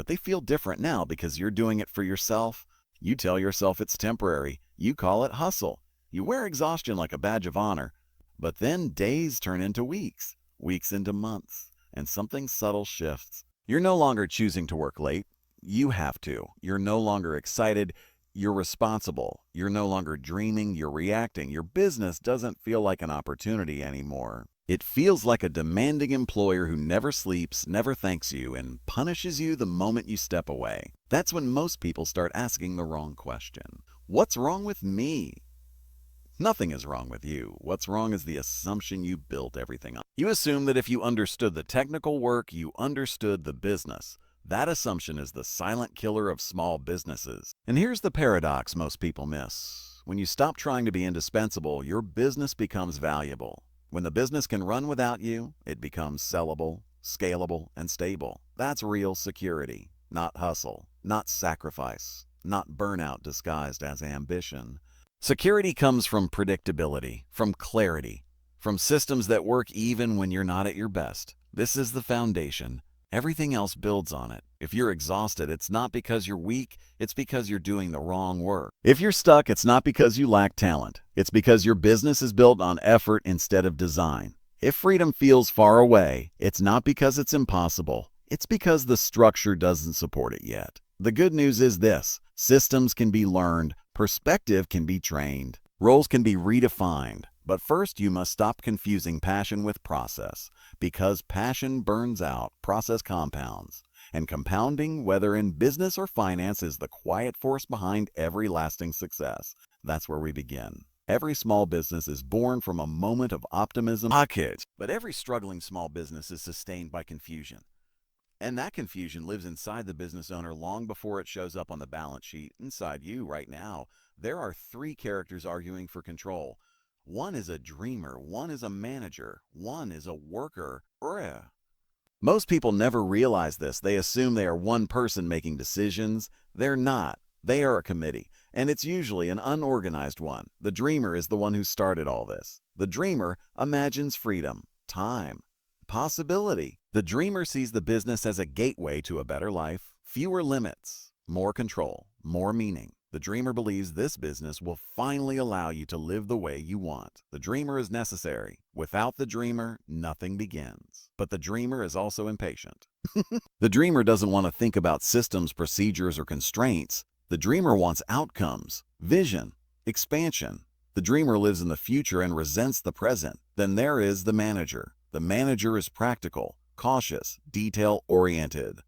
they feel different now because you're doing it for yourself. You tell yourself it's temporary. You call it hustle. You wear exhaustion like a badge of honor. But then days turn into weeks, weeks into months, and something subtle shifts. You're no longer choosing to work late. You have to. You're no longer excited. You're responsible. You're no longer dreaming. You're reacting. Your business doesn't feel like an opportunity anymore. It feels like a demanding employer who never sleeps, never thanks you, and punishes you the moment you step away. That's when most people start asking the wrong question. What's wrong with me? Nothing is wrong with you. What's wrong is the assumption you built everything on. You assume that if you understood the technical work, you understood the business. That assumption is the silent killer of small businesses. And here's the paradox most people miss. When you stop trying to be indispensable, your business becomes valuable. When the business can run without you, it becomes sellable, scalable, and stable. That's real security, not hustle, not sacrifice, not burnout disguised as ambition. Security comes from predictability, from clarity, from systems that work even when you're not at your best. This is the foundation. Everything else builds on it. If you're exhausted, it's not because you're weak, it's because you're doing the wrong work. If you're stuck, it's not because you lack talent. It's because your business is built on effort instead of design. If freedom feels far away, it's not because it's impossible. It's because the structure doesn't support it yet. The good news is this: systems can be learned, perspective can be trained, roles can be redefined. But first, you must stop confusing passion with process. Because passion burns out, process compounds. And compounding, whether in business or finance, is the quiet force behind every lasting success. That's where we begin. Every small business is born from a moment of optimism. But every struggling small business is sustained by confusion. And that confusion lives inside the business owner long before it shows up on the balance sheet. Inside you right now, there are three characters arguing for control. One is a dreamer, one is a manager, one is a worker. Most people never realize this. They assume they are one person making decisions. They're not. They are a committee, and it's usually an unorganized one. The dreamer is the one who started all this. The dreamer imagines freedom, time, possibility. The dreamer sees the business as a gateway to a better life, fewer limits, more control, more meaning. The dreamer believes this business will finally allow you to live the way you want. The dreamer is necessary. Without the dreamer, nothing begins. But the dreamer is also impatient. The dreamer doesn't want to think about systems, procedures, or constraints. The dreamer wants outcomes, vision, expansion. The dreamer lives in the future and resents the present. Then there is the manager. The manager is practical, cautious, detail-oriented.